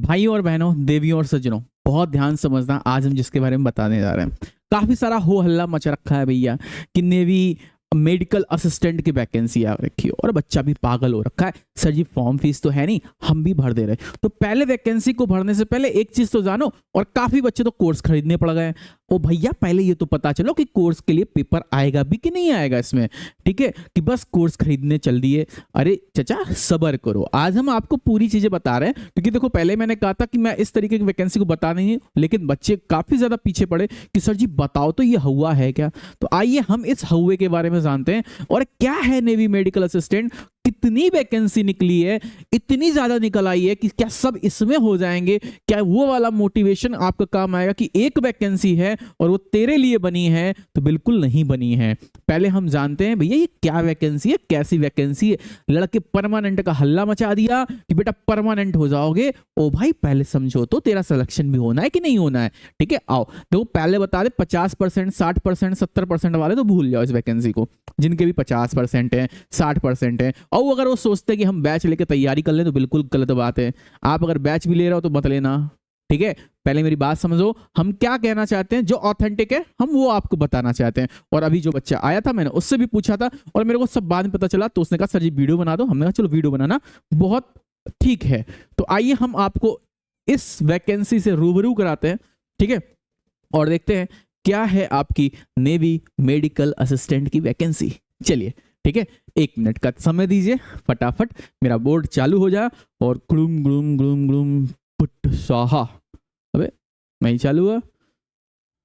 भाइयों और बहनों, देवियों और सज्जनों, बहुत ध्यान समझना। आज हम जिसके बारे में बताने जा रहे हैं, काफी सारा हो हल्ला मच रखा है भैया कि नेवी मेडिकल असिस्टेंट की वैकेंसी आ रखी है और बच्चा भी पागल हो रखा है। सर जी फॉर्म फीस तो है नहीं, हम भी भर दे रहे हैं। तो पहले वैकेंसी को भरने से पहले एक चीज तो जानो, और काफी बच्चे तो कोर्स खरीदने पड़ गए। ओ भैया, पहले ये तो पता चलो कि कोर्स के लिए पेपर आएगा भी कि नहीं आएगा इसमें। ठीक है, कि बस कोर्स खरीदने चल दिए। अरे चचा सबर करो, आज हम आपको पूरी चीजें बता रहे हैं। क्योंकि देखो, पहले मैंने कहा था कि मैं इस तरीके की वैकेंसी को बता नहीं, लेकिन बच्चे काफी ज्यादा पीछे पड़े कि सर जी बताओ तो ये हुआ है क्या। तो आइए हम इस हुए के बारे में जानते हैं। और क्या है नेवी मेडिकल असिस्टेंट, कितनी वैकेंसी निकली है, इतनी ज्यादा निकल आई है कि क्या सब इसमें हो जाएंगे। क्या वो वाला मोटिवेशन आपका काम आएगा कि एक वैकेंसी है और वो तेरे लिए बनी है? तो बिल्कुल नहीं बनी है। पहले हम जानते हैं भैया ये क्या वैकेंसी है, कैसी वैकेंसी है। लड़के परमानेंट का हल्ला मचा दिया कि बेटा परमानेंट हो जाओगे। ओ भाई पहले समझो तो, तेरा सिलेक्शन भी होना है कि नहीं होना है। ठीक है, आओ देखो पहले बता दे, 50%, 60%, 70% वाले तो भूल जाओ इस वैकेंसी को। जिनके भी 50% है, 60% है, और अगर वो सोचते हैं कि हम बैच लेके तैयारी कर लें, तो बिल्कुल गलत बात है। आप अगर बैच भी ले रहे हो तो मत लेना। ठीक है, पहले मेरी बात समझो, हम क्या कहना चाहते हैं। जो ऑथेंटिक है हम वो आपको बताना चाहते हैं। और अभी जो बच्चा आया था, मैंने उससे भी पूछा था और मेरे को सब बाद में पता चला। तो उसने कहा सर जी वीडियो बना दो। हमने कहा चलो वीडियो बनाना बहुत ठीक है। तो आइए हम आपको इस वैकेंसी से रूबरू कराते हैं। ठीक है, और देखते हैं क्या है आपकी नेवी मेडिकल असिस्टेंट की वैकेंसी। चलिए ठीक है, 1 मिनट का समय दीजिए, फटाफट मेरा बोर्ड चालू हो जाए। और gloom gloom gloom gloom put स्वाहा। अबे नहीं चालू हुआ,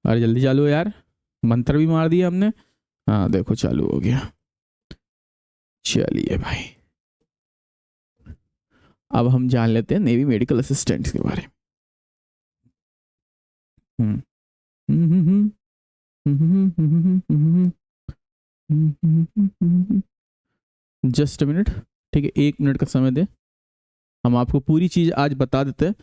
अरे जल्दी चालू हो यार, मंत्र भी मार दिया हमने। हाँ देखो चालू हो गया। चलिए भाई, अब हम जान लेते हैं नेवी मेडिकल असिस्टेंट के बारे में। Just a minute. ठीक है, 1 मिनट का समय दे, हम आपको पूरी चीज आज बता देते हैं।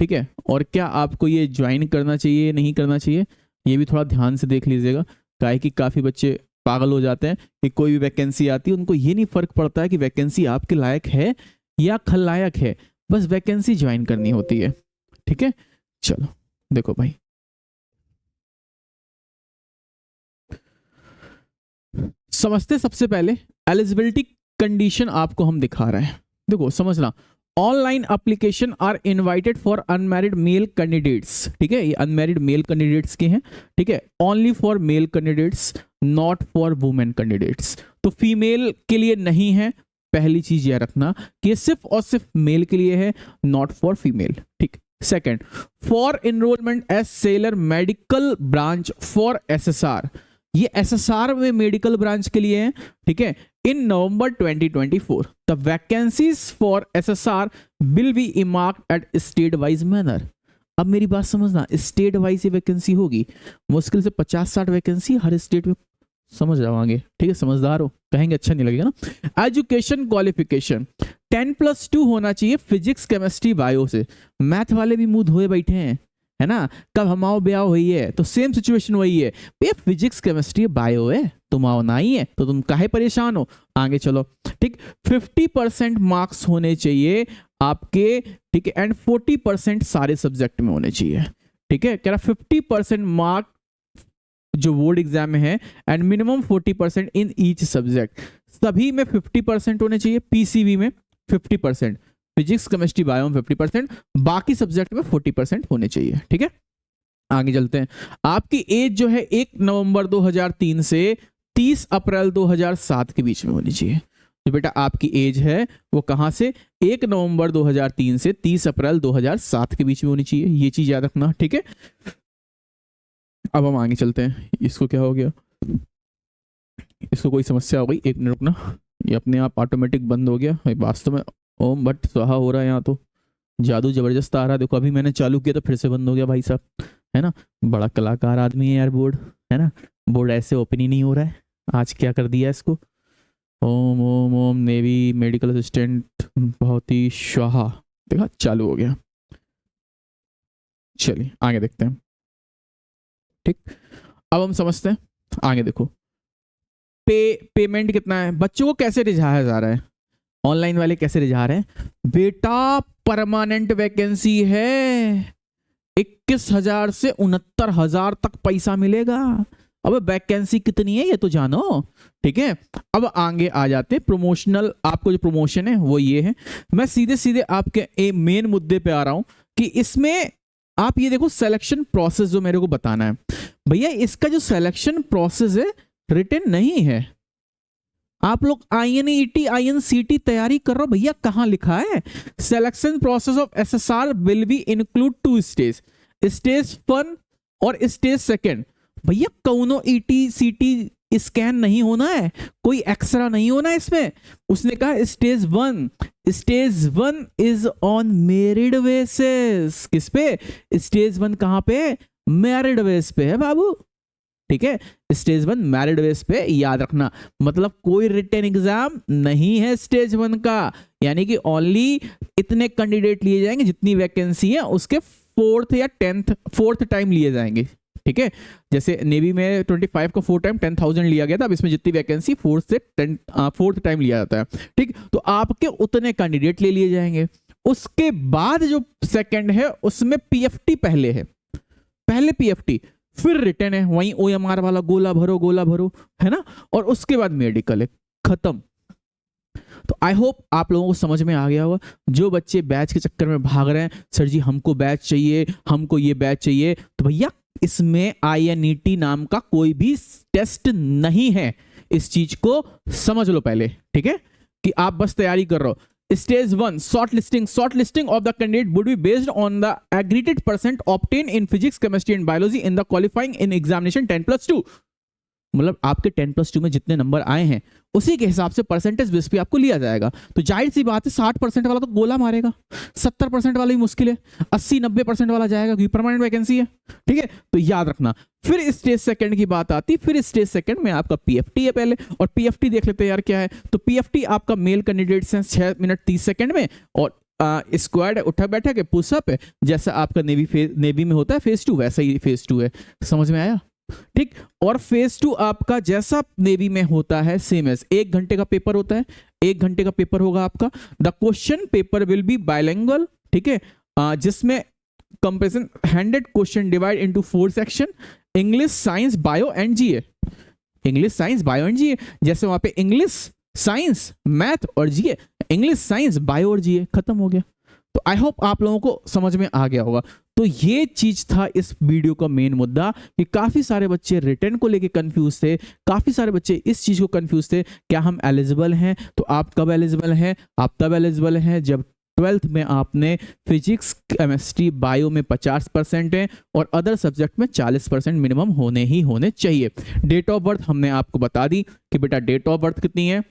ठीक है, और क्या आपको ये ज्वाइन करना चाहिए नहीं करना चाहिए, ये भी थोड़ा ध्यान से देख लीजिएगा। काहे कि काफी बच्चे पागल हो जाते हैं कि कोई भी वैकेंसी आती है, उनको ये नहीं फर्क पड़ता है कि वैकेंसी आपके लायक है या खलनायक है, बस वैकेंसी ज्वाइन करनी होती है। ठीक है, चलो देखो भाई, समझते सबसे पहले एलिजिबिलिटी कंडीशन आपको हम दिखा रहे हैं। देखो समझना, online application are invited for unmarried male candidates. ठीक है, ये अनमैरिड मेल कैंडिडेट्स के हैं। ठीक है, only for male candidates, not for women candidates. तो फीमेल के लिए नहीं है, पहली चीज यह रखना कि ये सिर्फ और सिर्फ मेल के लिए है, नॉट फॉर फीमेल। ठीक, second, for enrolment as sailor medical branch for SSR. ये एसएसआर में मेडिकल ब्रांच के लिए है। ठीक है, in November 2024 the vacancies for SSR will be earmarked at state wise manner. अब मेरी बात समझना, स्टेट वाइज ये वैकेंसी होगी, मुश्किल से 50-60 वैकेंसी हर स्टेट में, समझ जाओगे। ठीक है, समझदार हो, कहेंगे अच्छा नहीं लगेगा ना। एजुकेशन क्वालिफिकेशन 10+2 होना चाहिए फिजिक्स केमिस्ट्री बायो से। मैथ वाले भी मुंह धोए बैठे हैं, है ना। कब हमाओ ब्याह हुई है तो सेम सिचुएशन वही है, भैया फिजिक्स केमिस्ट्री बायो है, तुम आओ ना ही है तो तुम काहे परेशान हो। आगे चलो, ठीक, 50% मार्क्स होने चाहिए आपके। ठीक है, एंड 40% सारे सब्जेक्ट में होने चाहिए। ठीक है, कह रहा 50% मार्क जो बोर्ड एग्जाम में है, and minimum 40% in each subject. सभी में 50% होने चाहिए, पीसीबी में 50%, फिजिक्स केमिस्ट्री बायो में 50%, बाकी सब्जेक्ट में 40% होने चाहिए। ठीक है, आगे चलते हैं। आपकी एज जो है 1 नवंबर 2003 से 30 अप्रैल 2007 के बीच में होनी चाहिए। तो बेटा आपकी एज है वो कहां से, 1 नवंबर 2003 से 30 अप्रैल 2007 के बीच में होनी चाहिए, ये चीज याद रखना। ठीक है, अब हम आगे चलते हैं। इसको क्या हो गया, इसको कोई समस्या हो गई, 1 मिनट रुकना, ये अपने आप ऑटोमेटिक बंद हो गया। वास्तव में ओम भट्ट स्वाहा हो रहा है यहाँ तो, जादू जबरदस्त आ रहा है। देखो अभी मैंने चालू किया तो फिर से बंद हो गया भाई साहब, है ना। बड़ा कलाकार आदमी है यार बोर्ड, है ना। बोर्ड ऐसे ओपन ही नहीं हो रहा है, आज क्या कर दिया इसको। Om Om Om navy medical assistant बहुत ही स्वाहा, देखा चालू हो गया। चलिए आगे देखते हैं। ठीक, अब हम समझते हैं आगे। देखो पेमेंट कितना है, बच्चों को कैसे रिझाया जा रहा है। ऑनलाइन वाले कैसे रिझा रहे हैं, बेटा परमानेंट वैकेंसी है, 21,000 से 69,000 तक पैसा मिलेगा। अब वैकेंसी कितनी है ये तो जानो, ठीक है। अब आगे आ जाते हैं प्रमोशनल, आपको जो प्रमोशन है वो ये है। मैं सीधे सीधे आपके मेन मुद्दे पे आ रहा हूं कि इसमें आप ये देखो सिलेक्शन प्रोसेस जो मेरे को बताना है भैया, इसका जो सिलेक्शन प्रोसेस है रिटन नहीं है। आप लोग INET INCT तैयारी कर रहे हो भैया, कहां लिखा है selection process of SSR will be include 2 stage, stage 1 और स्टेज 2। भैया कौनो ET CT स्कैन नहीं होना है, कोई एक्सरा नहीं होना है इसमें। उसने कहा stage 1 is on merit basis. किस पे? स्टेज 1 कहां पे? मेरिट बेस पे है बाबू, ठीक है। स्टेज 1 मेरिट बेस पे, याद रखना। मतलब कोई रिटन एग्जाम नहीं है स्टेज 1 का, यानी कि ओनली इतने कैंडिडेट लिए जाएंगे जितनी वैकेंसी है उसके 4th या 10th टाइम लिए जाएंगे, ठीक है। जैसे नेवी में 25 का 4 टाइम 10,000 लिया गया था, अब इसमें जितनी वैकेंसी 4th टाइम लिया जाता है, ठीक। तो आपके उतने कैंडिडेट ले लिए जाएंगे। उसके बाद जो सेकंड है उसमें PFT पहले है, पहले PFT फिर रिटन है, वहीं OMR वाला गोला भरो है ना, और उसके बाद मेडिकल है, खत्म। तो आई होप आप लोगों को समझ में आ गया होगा। जो बच्चे बैच के चक्कर में भाग रहे हैं, सर जी हमको बैच चाहिए, हमको ये बैच चाहिए, तो भैया इसमें INET नाम का कोई भी टेस्ट नहीं है, इस चीज को समझ लो पहले, ठीक है, कि आप बस तैयारी कर रहे हो। Stage 1 shortlisting of the candidate would be based on the aggregate percent obtained in physics, chemistry and biology in the qualifying in examination 10+2। मतलब आपके 10+2 में जितने नंबर आए हैं उसी के हिसाब से परसेंटेज बेस पे आपको लिया जाएगा। तो जाहिर सी बात है 60% वाला तो गोला मारेगा, 70% वाला ही मुश्किल है, 80-90% वाला जाएगा क्योंकि परमानेंट वैकेंसी है, ठीक है। तो याद रखना। फिर स्टेज 2 की बात आती, फिर स्टेज 2 में आपका PFT है पहले, और PFT देख लेते हैं यार क्या है। तो PFT आपका मेल कैंडिडेट्स हैं 6 मिनट 30 सेकंड में, और स्क्वाड है, उठक बैठक है, पुशअप है, जैसा आपका नेवी में होता है फेज 2 वैसा ही फेज 2 है। समझ में आया, ठीक। और फेज 2 आपका जैसा नेवी में होता है सेम एज 1 घंटे का पेपर होता है, 1 घंटे का पेपर होगा आपका। The question paper will be bilingual, ठीक है, जिसमें comparison 100 question divide into 4 section, English science bio and GA। English science bio and GA, जैसे वहां पे इंग्लिश साइंस मैथ और GA, इंग्लिश साइंस बायो और GA, खत्म हो गया। तो आई होप आप लोगों को समझ में आ गया होगा। तो ये चीज था इस वीडियो का मेन मुद्दा, कि काफी सारे बच्चे रिटर्न को लेके कंफ्यूज थे, काफी सारे बच्चे इस चीज को कंफ्यूज थे, क्या हम एलिजिबल हैं? तो आप कब एलिजिबल हैं? आप तब एलिजिबल हैं जब 12th में आपने फिजिक्स, केमिस्ट्री, बायो में 50% है और अदर सब्जेक्ट में 40% मिनिमम होने ही होने चाहिए। डेट ऑफ बर्थ हमने आपको बता दी कि बेटा डेट ऑफ बर्थ कितनी है,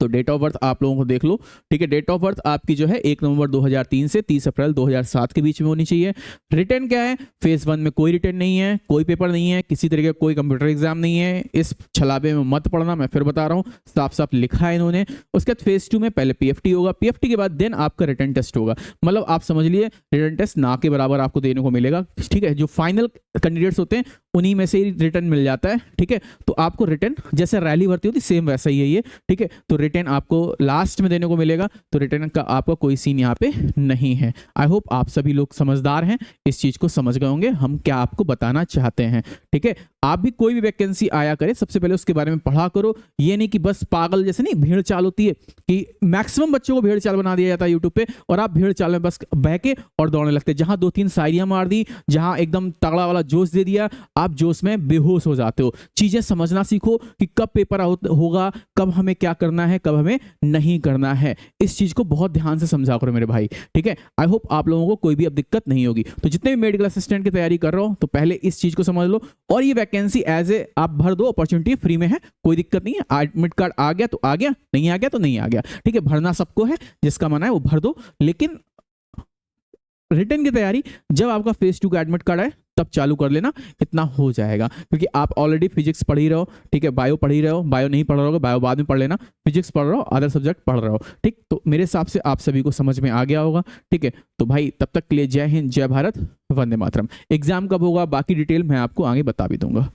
तो डेट ऑफ बर्थ आप लोगों को देख लो, ठीक है। डेट ऑफ बर्थ आपकी जो है 1 नवंबर 2003 से 30 अप्रैल 2007 के बीच में होनी चाहिए। रिटर्न क्या है? फेज 1 में कोई रिटर्न नहीं है, कोई पेपर नहीं है, किसी तरीके का कोई कंप्यूटर एग्जाम नहीं है। इस छलाबे में मत पढ़ना, मैं फिर बता रहा हूँ, साफ साफ लिखा है इन्होंने। उसके बाद फेज 2 में पहले PFT होगा, PFT के बाद देन आपका रिटर्न टेस्ट होगा। मतलब आप समझ लिए रिटर्न टेस्ट ना के बराबर आपको देने को मिलेगा, ठीक है। जो फाइनल कैंडिडेट्स होते हैं उन्हीं में से ही रिटर्न मिल जाता है, ठीक है। तो आपको रिटर्न जैसे रैली भर्ती होती सेम वैसा ही है ये, ठीक है। तो रिटर्न आपको लास्ट में देने को मिलेगा, तो रिटर्न का आपका कोई सीन यहाँ पे नहीं है। आई होप आप सभी लोग समझदार हैं, इस चीज को समझ गए होंगे हम क्या आपको बताना चाहते हैं, ठीक है। आप भी कोई भी वैकेंसी आया करे सबसे पहले उसके बारे में पढ़ा करो। ये नहीं कि बस पागल जैसे नहीं भीड़ चाल होती है कि मैक्सिमम बच्चों को भीड़ चाल बना दिया जाता है यूट्यूब पे, और आप भीड़ चाल में बस बह के और दौड़ने लगते हैं। जहां 2-3 शायरियां मार दी, जहां एकदम तगड़ा वाला जोश दे दिया, आप जोश में बेहोश हो जाते हो। चीजें समझना सीखो कि कब पेपर होगा, कब हमें क्या करना है, कब हमें नहीं करना है। इस चीज को बहुत ध्यान से समझा करो मेरे भाई, ठीक है। आई होप आप लोगों को कोई भी अब दिक्कत नहीं होगी। तो जितने भी मेडिकल असिस्टेंट की तैयारी कर रहे हो तो पहले इस चीज को समझ लो, और ये वैकेंसी एज ए आप भर दो, अपॉर्चुनिटी फ्री में है, कोई दिक्कत नहीं है। एडमिट कार्ड आ गया तो आ गया, नहीं आ गया तो नहीं आ गया, ठीक है। भरना सबको है, जिसका मन है वो भर दो, लेकिन रिटर्न की तैयारी जब आपका फेज 2 का एडमिट कार्ड है तब चालू कर लेना, इतना हो जाएगा। क्योंकि आप ऑलरेडी फिजिक्स पढ़ ही रहे हो, ठीक है, बायो पढ़ ही रहे हो, बायो नहीं पढ़ रहे हो बायो बाद में पढ़ लेना, फिजिक्स पढ़ रहे हो, अदर सब्जेक्ट पढ़ रहे हो, ठीक। तो मेरे हिसाब से आप सभी को समझ में आ गया होगा, ठीक है। तो भाई तब तक के लिए जय हिंद, जय भारत, वंदे मातरम। एग्जाम कब होगा बाकी डिटेल मैं आपको आगे बता भी दूंगा।